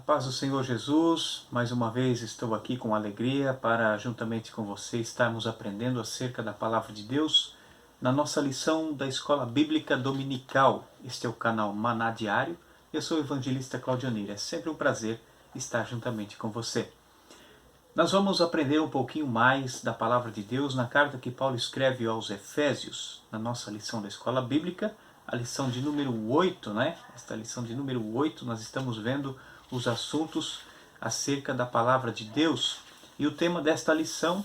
Paz do Senhor Jesus, mais uma vez estou aqui com alegria para, juntamente com você, estarmos aprendendo acerca da Palavra de Deus na nossa lição da Escola Bíblica Dominical. Este é o canal Maná Diário. Eu sou o evangelista Claudionir. É sempre um prazer estar juntamente com você. Nós vamos aprender um pouquinho mais da Palavra de Deus na carta que Paulo escreve aos Efésios, na nossa lição da Escola Bíblica, a lição de número 8, né? Esta lição de número 8, nós estamos vendo os assuntos acerca da Palavra de Deus. E o tema desta lição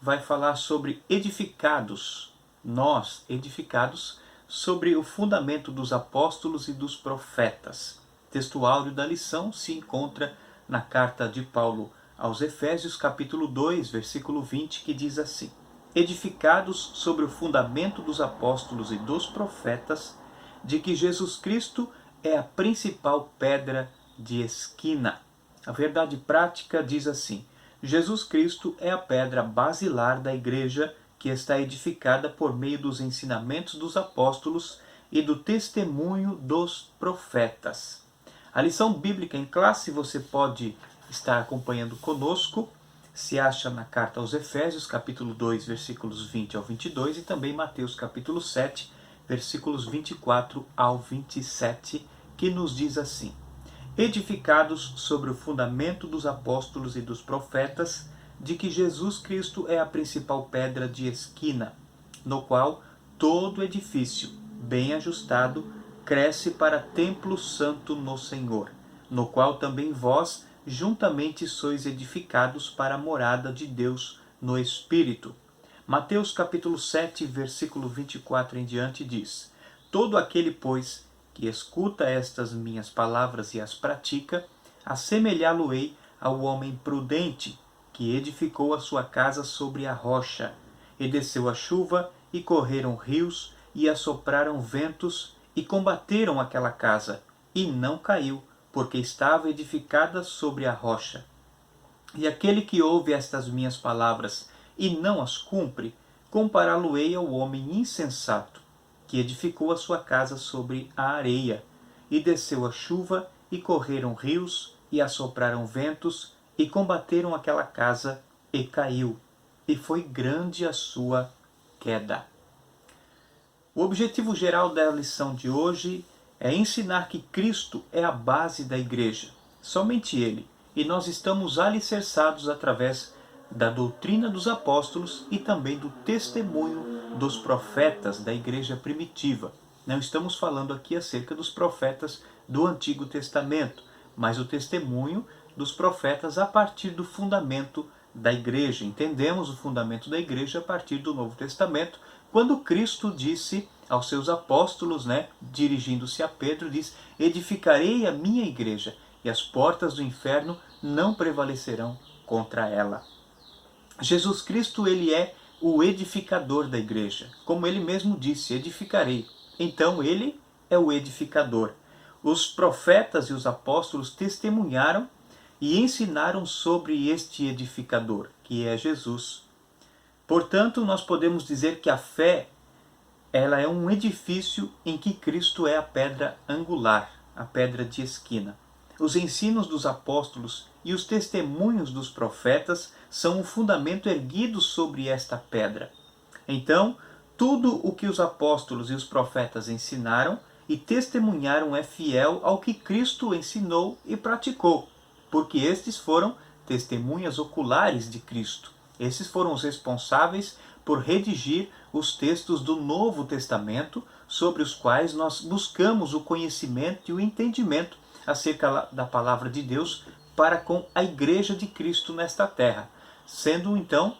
vai falar sobre edificados, nós edificados, sobre o fundamento dos apóstolos e dos profetas. O texto áureo da lição se encontra na carta de Paulo aos Efésios, capítulo 2, versículo 20, que diz assim: edificados sobre o fundamento dos apóstolos e dos profetas, de que Jesus Cristo é a principal pedra de esquina. A verdade prática diz assim: Jesus Cristo é a pedra basilar da igreja que está edificada por meio dos ensinamentos dos apóstolos e do testemunho dos profetas. A lição bíblica em classe você pode estar acompanhando conosco, se acha na carta aos Efésios, capítulo 2, versículos 20 ao 22, e também Mateus, capítulo 7, versículos 24 ao 27, que nos diz assim: edificados sobre o fundamento dos apóstolos e dos profetas, de que Jesus Cristo é a principal pedra de esquina, no qual todo edifício, bem ajustado, cresce para templo santo no Senhor, no qual também vós juntamente sois edificados para a morada de Deus no Espírito. Mateus capítulo 7, versículo 24 em diante diz: todo aquele, pois, que escuta estas minhas palavras e as pratica, assemelhá-lo-ei ao homem prudente, que edificou a sua casa sobre a rocha. E desceu a chuva, e correram rios, e assopraram ventos, e combateram aquela casa, e não caiu, porque estava edificada sobre a rocha. E aquele que ouve estas minhas palavras e não as cumpre, compará-lo-ei ao homem insensato, que edificou a sua casa sobre a areia. E desceu a chuva, e correram rios, e assopraram ventos, e combateram aquela casa, e caiu. E foi grande a sua queda. O objetivo geral da lição de hoje é ensinar que Cristo é a base da igreja, somente Ele, e nós estamos alicerçados através da doutrina dos apóstolos e também do testemunho dos profetas da igreja primitiva. Não estamos falando aqui acerca dos profetas do Antigo Testamento, mas o testemunho dos profetas a partir do fundamento da igreja. Entendemos o fundamento da igreja a partir do Novo Testamento, quando Cristo disse aos seus apóstolos, dirigindo-se a Pedro, diz: edificarei a minha igreja, e as portas do inferno não prevalecerão contra ela. Jesus Cristo, ele é o edificador da igreja. Como ele mesmo disse, edificarei. Então ele é o edificador. Os profetas e os apóstolos testemunharam e ensinaram sobre este edificador, que é Jesus. Portanto, nós podemos dizer que a fé, ela é um edifício em que Cristo é a pedra angular, a pedra de esquina. Os ensinos dos apóstolos e os testemunhos dos profetas são o fundamento erguido sobre esta pedra. Então, tudo o que os apóstolos e os profetas ensinaram e testemunharam é fiel ao que Cristo ensinou e praticou, porque estes foram testemunhas oculares de Cristo. Esses foram os responsáveis por redigir os textos do Novo Testamento, sobre os quais nós buscamos o conhecimento e o entendimento acerca da palavra de Deus para com a igreja de Cristo nesta terra, sendo então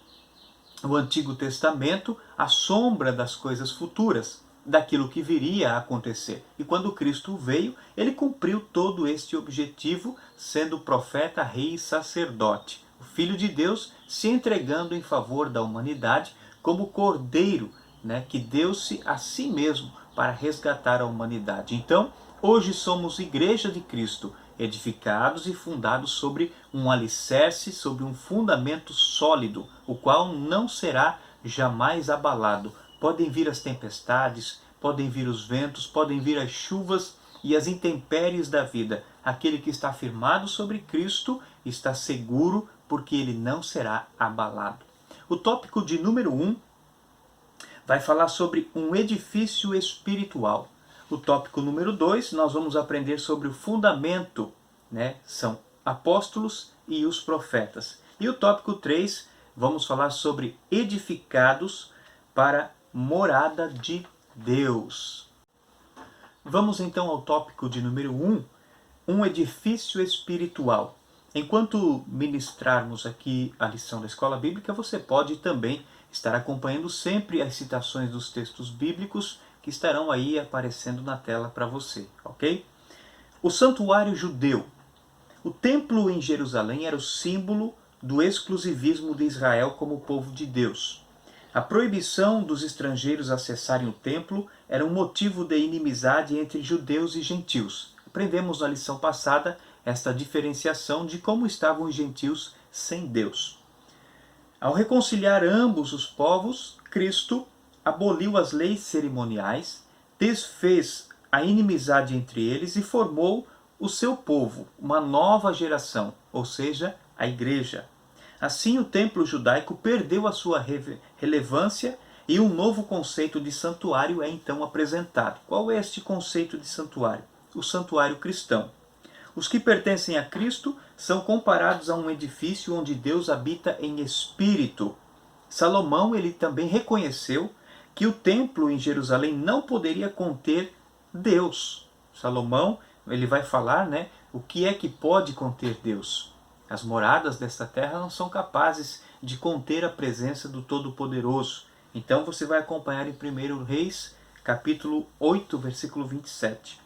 o Antigo Testamento a sombra das coisas futuras, daquilo que viria a acontecer. E quando Cristo veio, ele cumpriu todo este objetivo, sendo profeta, rei e sacerdote. O Filho de Deus se entregando em favor da humanidade como cordeiro, que deu-se a si mesmo para resgatar a humanidade. Então, hoje somos igreja de Cristo, edificados e fundados sobre um alicerce, sobre um fundamento sólido, o qual não será jamais abalado. Podem vir as tempestades, podem vir os ventos, podem vir as chuvas, e as intempéries da vida. Aquele que está firmado sobre Cristo está seguro, porque ele não será abalado. O tópico de número 1 vai falar sobre um edifício espiritual. O tópico número 2, nós vamos aprender sobre o fundamento, né? São apóstolos e os profetas. E o tópico 3, vamos falar sobre edificados para morada de Deus. Vamos então ao tópico de número 1, um edifício espiritual. Enquanto ministrarmos aqui a lição da Escola Bíblica, você pode também estar acompanhando sempre as citações dos textos bíblicos que estarão aí aparecendo na tela para você, ok? O santuário judeu. O templo em Jerusalém era o símbolo do exclusivismo de Israel como povo de Deus. A proibição dos estrangeiros acessarem o templo era um motivo de inimizade entre judeus e gentios. Aprendemos na lição passada esta diferenciação de como estavam os gentios sem Deus. Ao reconciliar ambos os povos, Cristo aboliu as leis cerimoniais, desfez a inimizade entre eles e formou o seu povo, uma nova geração, ou seja, a igreja. Assim, o templo judaico perdeu a sua relevância e um novo conceito de santuário é então apresentado. Qual é este conceito de santuário? O santuário cristão. Os que pertencem a Cristo são comparados a um edifício onde Deus habita em espírito. Salomão ele também reconheceu que o templo em Jerusalém não poderia conter Deus. Salomão ele vai falar, né, o que é que pode conter Deus. As moradas desta terra não são capazes de conter a presença do Todo-Poderoso. Então você vai acompanhar em 1 Reis, capítulo 8, versículo 27.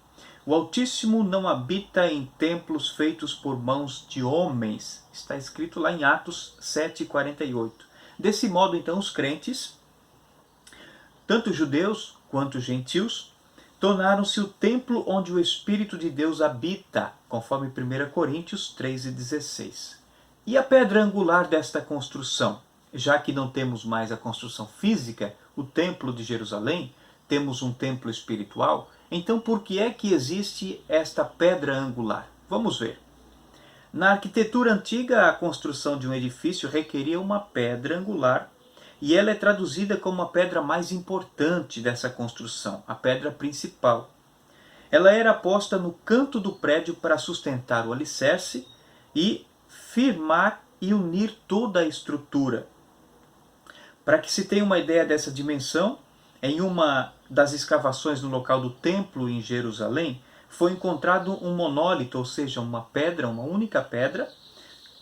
O Altíssimo não habita em templos feitos por mãos de homens. Está escrito lá em Atos 7,48. Desse modo, então, os crentes, tanto judeus quanto gentios, tornaram-se o templo onde o Espírito de Deus habita, conforme 1 Coríntios 3,16. E a pedra angular desta construção? Já que não temos mais a construção física, o templo de Jerusalém, temos um templo espiritual, então por que é que existe esta pedra angular? Vamos ver. Na arquitetura antiga, a construção de um edifício requeria uma pedra angular e ela é traduzida como a pedra mais importante dessa construção, a pedra principal. Ela era posta no canto do prédio para sustentar o alicerce e firmar e unir toda a estrutura. Para que se tenha uma ideia dessa dimensão, em uma das escavações no local do templo em Jerusalém, foi encontrado um monólito, ou seja, uma pedra, uma única pedra,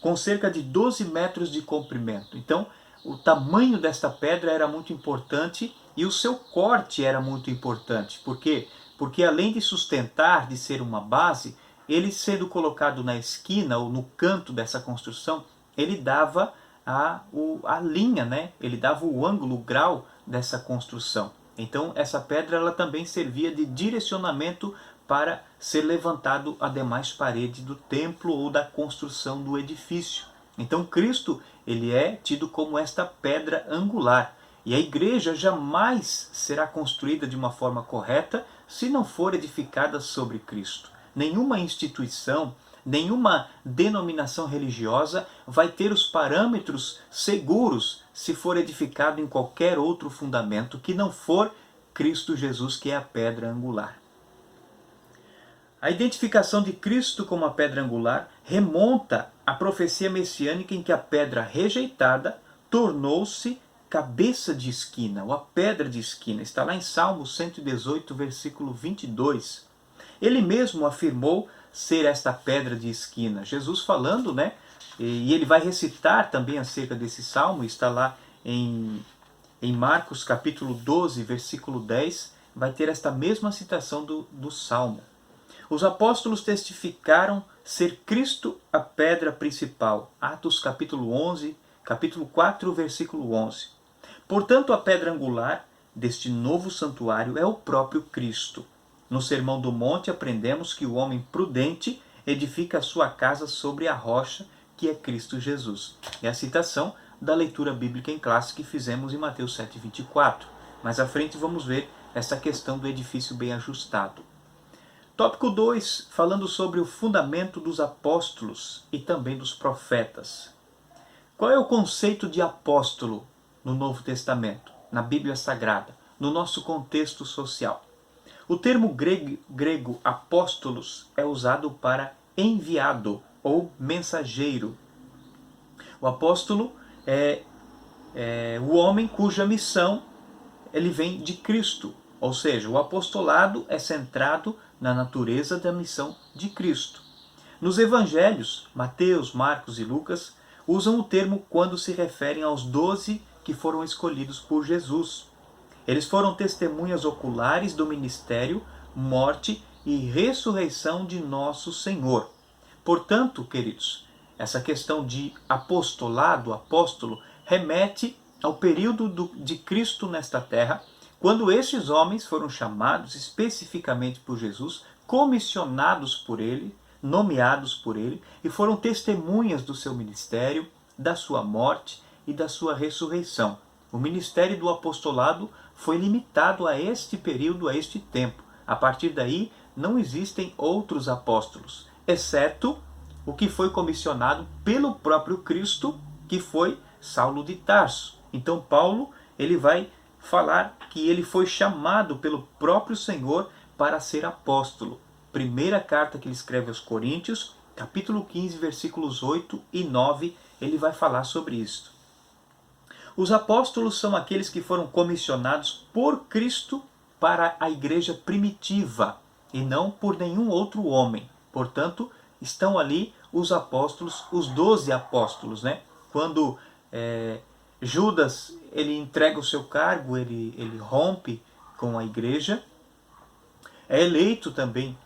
com cerca de 12 metros de comprimento. Então, o tamanho desta pedra era muito importante e o seu corte era muito importante. Por quê? Porque além de sustentar, de ser uma base, ele sendo colocado na esquina ou no canto dessa construção, ele dava a linha, né? Ele dava o ângulo, o grau dessa construção. Então essa pedra ela também servia de direcionamento para ser levantado a demais paredes do templo ou da construção do edifício. Então Cristo ele é tido como esta pedra angular. E a igreja jamais será construída de uma forma correta se não for edificada sobre Cristo. Nenhuma instituição, nenhuma denominação religiosa vai ter os parâmetros seguros se for edificado em qualquer outro fundamento que não for Cristo Jesus, que é a pedra angular. A identificação de Cristo como a pedra angular remonta à profecia messiânica em que a pedra rejeitada tornou-se cabeça de esquina, ou a pedra de esquina. Está lá em Salmo 118, versículo 22. Ele mesmo afirmou ser esta pedra de esquina. Jesus falando, né? E ele vai recitar também acerca desse salmo, está lá em Marcos capítulo 12, versículo 10, vai ter esta mesma citação do salmo. Os apóstolos testificaram ser Cristo a pedra principal. Atos capítulo 11, capítulo 4, versículo 11. Portanto, a pedra angular deste novo santuário é o próprio Cristo. No Sermão do Monte aprendemos que o homem prudente edifica a sua casa sobre a rocha, que é Cristo Jesus. É a citação da leitura bíblica em classe que fizemos em Mateus 7,24. Mais à frente vamos ver essa questão do edifício bem ajustado. Tópico 2, falando sobre o fundamento dos apóstolos e também dos profetas. Qual é o conceito de apóstolo no Novo Testamento, na Bíblia Sagrada, no nosso contexto social? O termo grego apóstolos é usado para enviado ou mensageiro. O apóstolo é o homem cuja missão ele vem de Cristo, ou seja, o apostolado é centrado na natureza da missão de Cristo. Nos evangelhos, Mateus, Marcos e Lucas usam o termo quando se referem aos 12 que foram escolhidos por Jesus. Eles foram testemunhas oculares do ministério, morte e ressurreição de nosso Senhor. Portanto, queridos, essa questão de apostolado, apóstolo, remete ao período de Cristo nesta terra, quando esses homens foram chamados especificamente por Jesus, comissionados por ele, nomeados por ele, e foram testemunhas do seu ministério, da sua morte e da sua ressurreição. O ministério do apostolado foi limitado a este período, a este tempo. A partir daí, não existem outros apóstolos, exceto o que foi comissionado pelo próprio Cristo, que foi Saulo de Tarso. Então Paulo ele vai falar que ele foi chamado pelo próprio Senhor para ser apóstolo. Primeira carta que ele escreve aos Coríntios, capítulo 15, versículos 8 e 9, ele vai falar sobre isso. Os apóstolos são aqueles que foram comissionados por Cristo para a igreja primitiva e não por nenhum outro homem. Portanto, estão ali os apóstolos, os 12 apóstolos, né? Quando Judas ele entrega o seu cargo, ele rompe com a igreja, é eleito também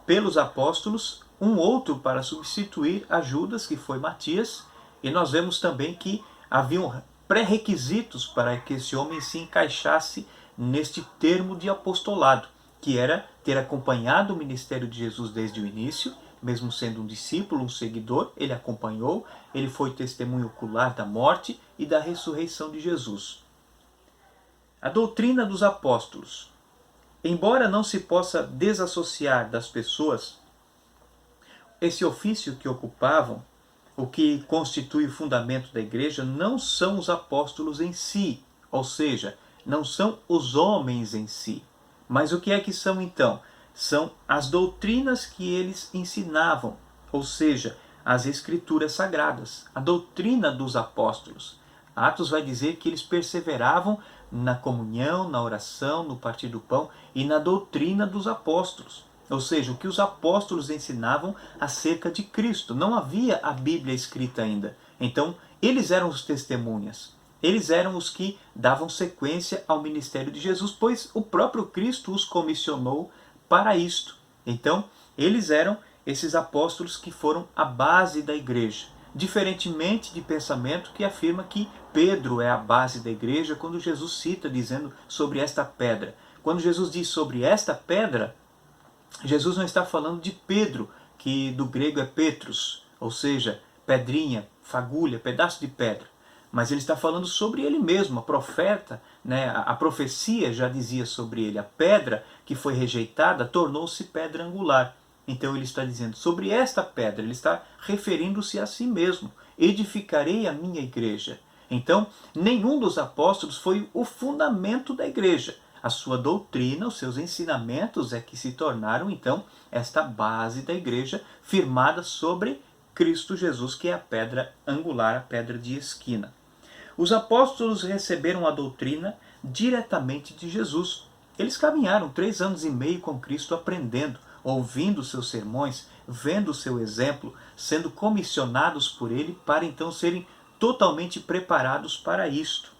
pelos apóstolos um outro para substituir a Judas, que foi Matias, e nós vemos também que haviam pré-requisitos para que esse homem se encaixasse neste termo de apostolado, que era ter acompanhado o ministério de Jesus desde o início, mesmo sendo um discípulo, um seguidor, ele acompanhou, ele foi testemunho ocular da morte e da ressurreição de Jesus. A doutrina dos apóstolos. Embora não se possa desassociar das pessoas esse ofício que ocupavam, o que constitui o fundamento da igreja não são os apóstolos em si, ou seja, não são os homens em si. Mas o que é que são então? São as doutrinas que eles ensinavam, ou seja, as escrituras sagradas, a doutrina dos apóstolos. Atos vai dizer que eles perseveravam na comunhão, na oração, no partir do pão e na doutrina dos apóstolos. Ou seja, o que os apóstolos ensinavam acerca de Cristo. Não havia a Bíblia escrita ainda. Então, eles eram os testemunhas. Eles eram os que davam sequência ao ministério de Jesus, pois o próprio Cristo os comissionou para isto. Então, eles eram esses apóstolos que foram a base da igreja. Diferentemente de pensamento que afirma que Pedro é a base da igreja, quando Jesus cita dizendo sobre esta pedra. Quando Jesus diz sobre esta pedra, Jesus não está falando de Pedro, que do grego é Petros, ou seja, pedrinha, fagulha, pedaço de pedra. Mas ele está falando sobre ele mesmo, a profeta, né? A profecia já dizia sobre ele. A pedra que foi rejeitada tornou-se pedra angular. Então ele está dizendo sobre esta pedra, ele está referindo-se a si mesmo. Edificarei a minha igreja. Então, nenhum dos apóstolos foi o fundamento da igreja. A sua doutrina, os seus ensinamentos é que se tornaram, então, esta base da igreja firmada sobre Cristo Jesus, que é a pedra angular, a pedra de esquina. Os apóstolos receberam a doutrina diretamente de Jesus. Eles caminharam 3 anos e meio com Cristo aprendendo, ouvindo seus sermões, vendo o seu exemplo, sendo comissionados por ele para então serem totalmente preparados para isto.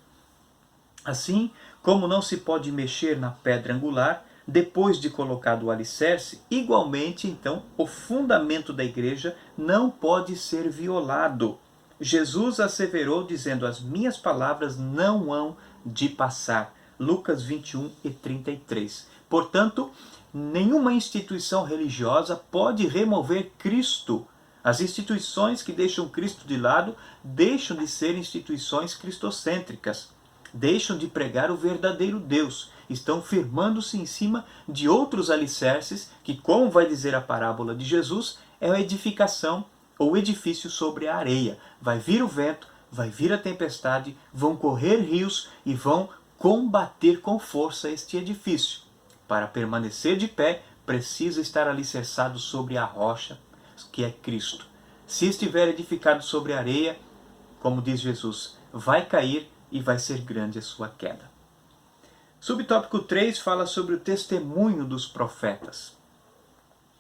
Assim, como não se pode mexer na pedra angular, depois de colocado o alicerce, igualmente, então, o fundamento da igreja não pode ser violado. Jesus asseverou dizendo, as minhas palavras não hão de passar. Lucas 21 e 33. Portanto, nenhuma instituição religiosa pode remover Cristo. As instituições que deixam Cristo de lado deixam de ser instituições cristocêntricas. Deixam de pregar o verdadeiro Deus estão firmando-se em cima de outros alicerces, que, como vai dizer a parábola de Jesus, é a edificação ou edifício sobre a areia. Vai vir o vento, vai vir a tempestade, vão correr rios e vão combater com força este edifício. Para permanecer de pé, precisa estar alicerçado sobre a rocha, que é Cristo. Se estiver edificado sobre a areia, como diz Jesus, vai cair e vai ser grande a sua queda. Subtópico 3 fala sobre o testemunho dos profetas.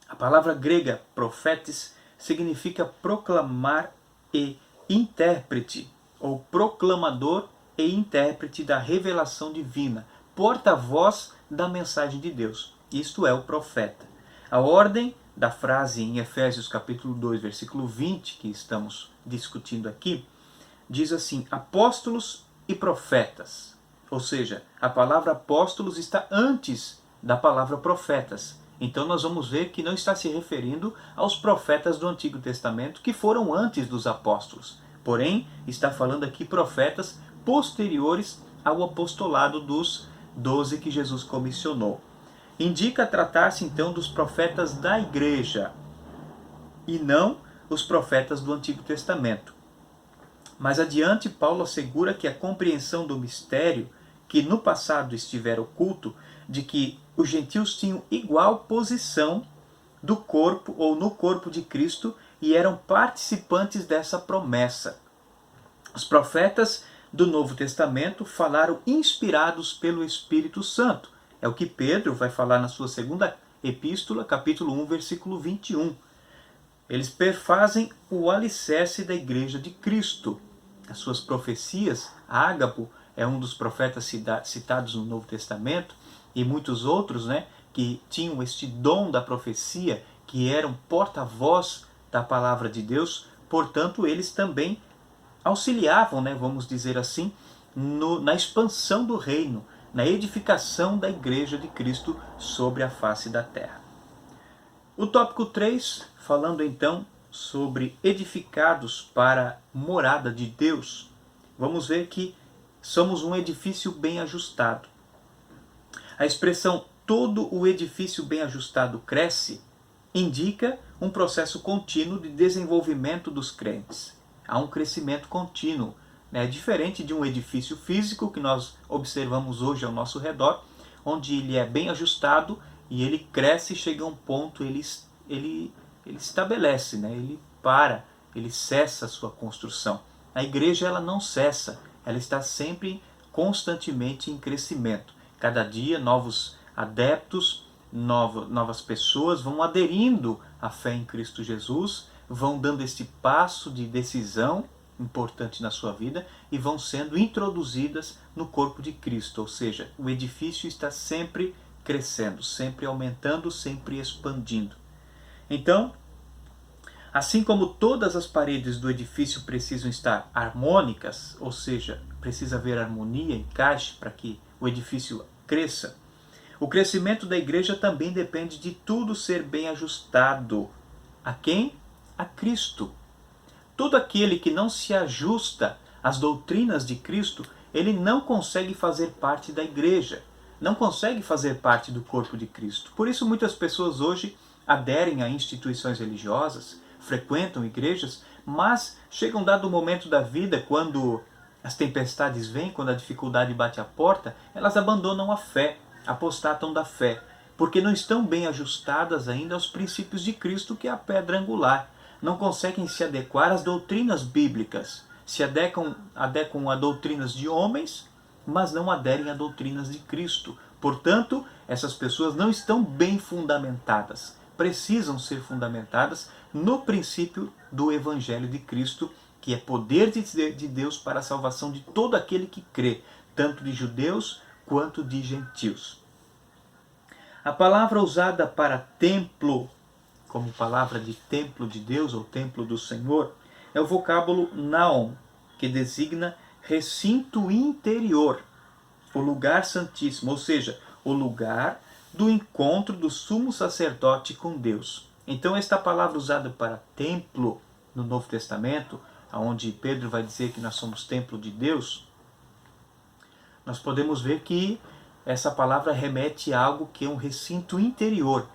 A palavra grega profetes significa proclamar e intérprete, ou proclamador e intérprete da revelação divina, porta-voz da mensagem de Deus. Isto é o profeta. A ordem da frase em Efésios capítulo 2, versículo 20, que estamos discutindo aqui, diz assim: apóstolos e profetas. Ou seja, a palavra apóstolos está antes da palavra profetas. Então nós vamos ver que não está se referindo aos profetas do Antigo Testamento que foram antes dos apóstolos. Porém, está falando aqui profetas posteriores ao apostolado dos 12 que Jesus comissionou. Indica tratar-se então dos profetas da igreja e não os profetas do Antigo Testamento. Mais adiante, Paulo assegura que a compreensão do mistério que no passado estivera oculto, de que os gentios tinham igual posição do corpo ou no corpo de Cristo e eram participantes dessa promessa. Os profetas do Novo Testamento falaram inspirados pelo Espírito Santo. É o que Pedro vai falar na sua segunda epístola, capítulo 1, versículo 21. Eles perfazem o alicerce da igreja de Cristo. As suas profecias, Ágabo é um dos profetas citados no Novo Testamento, e muitos outros, que tinham este dom da profecia, que eram porta-voz da palavra de Deus, portanto eles também auxiliavam, vamos dizer assim, na expansão do reino, na edificação da igreja de Cristo sobre a face da terra. O tópico 3, falando então sobre edificados para morada de Deus, vamos ver que somos um edifício bem ajustado. A expressão todo o edifício bem ajustado cresce indica um processo contínuo de desenvolvimento dos crentes. Há um crescimento contínuo, diferente de um edifício físico que nós observamos hoje ao nosso redor, onde ele é bem ajustado e ele cresce e chega a um ponto, ele estabelece, ele para, ele cessa a sua construção. A igreja ela não cessa, ela está sempre constantemente em crescimento. Cada dia novos adeptos, novas pessoas vão aderindo à fé em Cristo Jesus, vão dando este passo de decisão importante na sua vida e vão sendo introduzidas no corpo de Cristo, ou seja, o edifício está sempre crescendo, sempre aumentando, sempre expandindo. Então, assim como todas as paredes do edifício precisam estar harmônicas, ou seja, precisa haver harmonia, encaixe para que o edifício cresça, o crescimento da igreja também depende de tudo ser bem ajustado. A quem? A Cristo. Todo aquele que não se ajusta às doutrinas de Cristo, ele não consegue fazer parte da igreja, não consegue fazer parte do corpo de Cristo. Por isso muitas pessoas hoje aderem a instituições religiosas, frequentam igrejas, mas chega um dado momento da vida, quando as tempestades vêm, quando a dificuldade bate à porta, elas abandonam a fé, apostatam da fé, porque não estão bem ajustadas ainda aos princípios de Cristo, que é a pedra angular. Não conseguem se adequar às doutrinas bíblicas, se adequam a doutrinas de homens, mas não aderem a doutrinas de Cristo. Portanto, essas pessoas não estão bem fundamentadas, precisam ser fundamentadas no princípio do Evangelho de Cristo, que é poder de Deus para a salvação de todo aquele que crê, tanto de judeus quanto de gentios. A palavra usada para templo, como palavra de templo de Deus ou templo do Senhor, é o vocábulo naon, que designa recinto interior, o lugar santíssimo, ou seja, o lugar do encontro do sumo sacerdote com Deus. Então esta palavra usada para templo no Novo Testamento, onde Pedro vai dizer que nós somos templo de Deus, nós podemos ver que essa palavra remete a algo que é um recinto interior.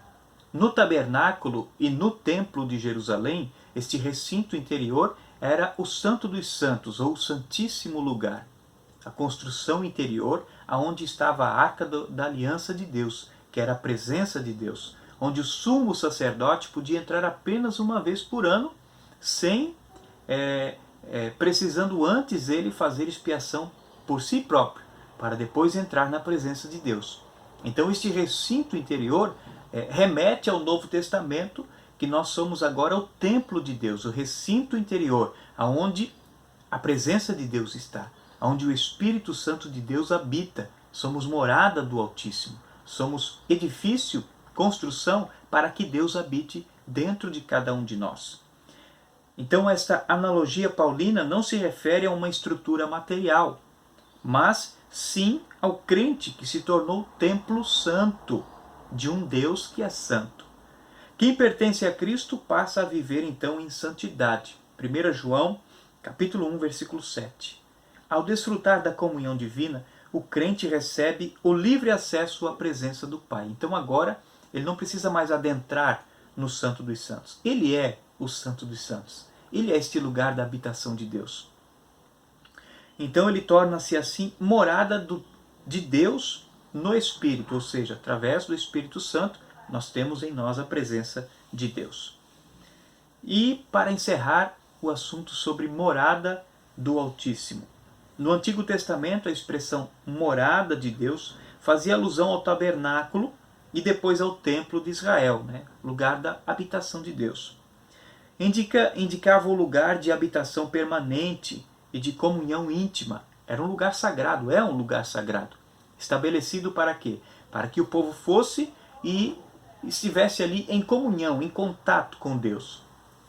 No tabernáculo e no templo de Jerusalém, este recinto interior era o Santo dos Santos, ou o Santíssimo Lugar. A construção interior, aonde estava a Arca da Aliança de Deus, que era a presença de Deus, onde o sumo sacerdote podia entrar apenas uma vez por ano, sem precisando antes ele fazer expiação por si próprio, para depois entrar na presença de Deus. Então este recinto interior remete ao Novo Testamento, que nós somos agora o templo de Deus, o recinto interior, aonde a presença de Deus está, onde o Espírito Santo de Deus habita. Somos morada do Altíssimo, somos edifício, construção para que Deus habite dentro de cada um de nós. Então esta analogia paulina não se refere a uma estrutura material, mas sim ao crente que se tornou templo santo de um Deus que é santo. Quem pertence a Cristo passa a viver então em santidade. 1 João, capítulo 1, versículo 7. Ao desfrutar da comunhão divina, o crente recebe o livre acesso à presença do Pai. Então agora ele não precisa mais adentrar no Santo dos Santos. Ele é o Santo dos Santos. Ele é este lugar da habitação de Deus. Então ele torna-se assim morada de Deus no Espírito, ou seja, através do Espírito Santo, nós temos em nós a presença de Deus. E para encerrar o assunto sobre morada do Altíssimo. No Antigo Testamento, a expressão morada de Deus fazia alusão ao tabernáculo e depois ao templo de Israel, lugar da habitação de Deus. Indicava o lugar de habitação permanente e de comunhão íntima. Era um lugar sagrado, é um lugar sagrado. Estabelecido para quê? Para que o povo fosse e estivesse ali em comunhão, em contato com Deus.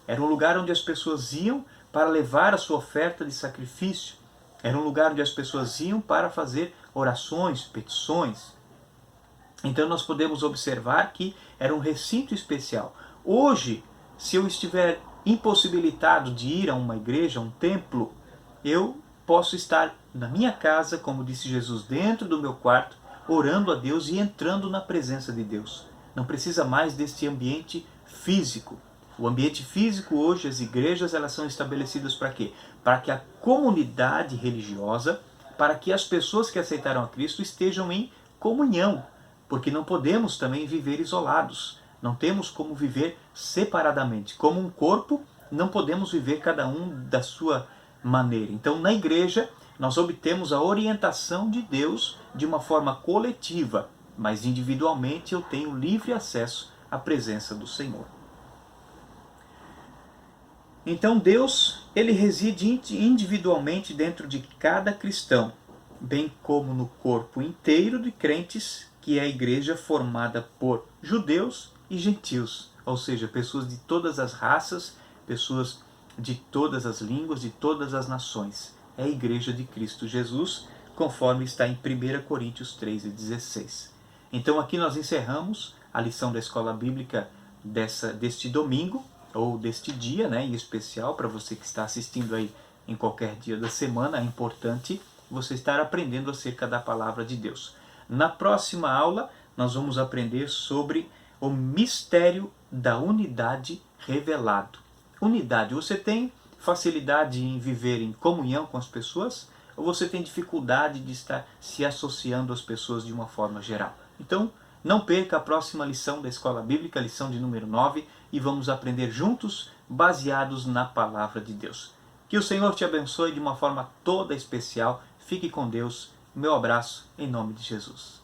Era um lugar onde as pessoas iam para levar a sua oferta de sacrifício. Era um lugar onde as pessoas iam para fazer orações, petições. Então nós podemos observar que era um recinto especial. Hoje, se eu estiver impossibilitado de ir a uma igreja, a um templo, eu posso estar na minha casa, como disse Jesus, dentro do meu quarto, orando a Deus e entrando na presença de Deus. Não precisa mais deste ambiente físico. O ambiente físico hoje, as igrejas, elas são estabelecidas para quê? Para que a comunidade religiosa, para que as pessoas que aceitaram a Cristo estejam em comunhão, porque não podemos também viver isolados. Não temos como viver separadamente. Como um corpo, não podemos viver cada um da sua maneira. Então, na igreja, nós obtemos a orientação de Deus de uma forma coletiva, mas individualmente eu tenho livre acesso à presença do Senhor. Então Deus, ele reside individualmente dentro de cada cristão, bem como no corpo inteiro de crentes, que é a igreja formada por judeus e gentios, ou seja, pessoas de todas as raças, pessoas de todas as línguas, de todas as nações. É a igreja de Cristo Jesus, conforme está em 1 Coríntios 3:16. Então aqui nós encerramos a lição da Escola Bíblica deste domingo, ou deste dia, em especial, para você que está assistindo aí em qualquer dia da semana, é importante você estar aprendendo acerca da Palavra de Deus. Na próxima aula, nós vamos aprender sobre o mistério da unidade revelado. Unidade. Você tem facilidade em viver em comunhão com as pessoas? Ou você tem dificuldade de estar se associando às pessoas de uma forma geral? Então, não perca a próxima lição da Escola Bíblica, lição de número 9, e vamos aprender juntos, baseados na Palavra de Deus. Que o Senhor te abençoe de uma forma toda especial. Fique com Deus. Meu abraço, em nome de Jesus.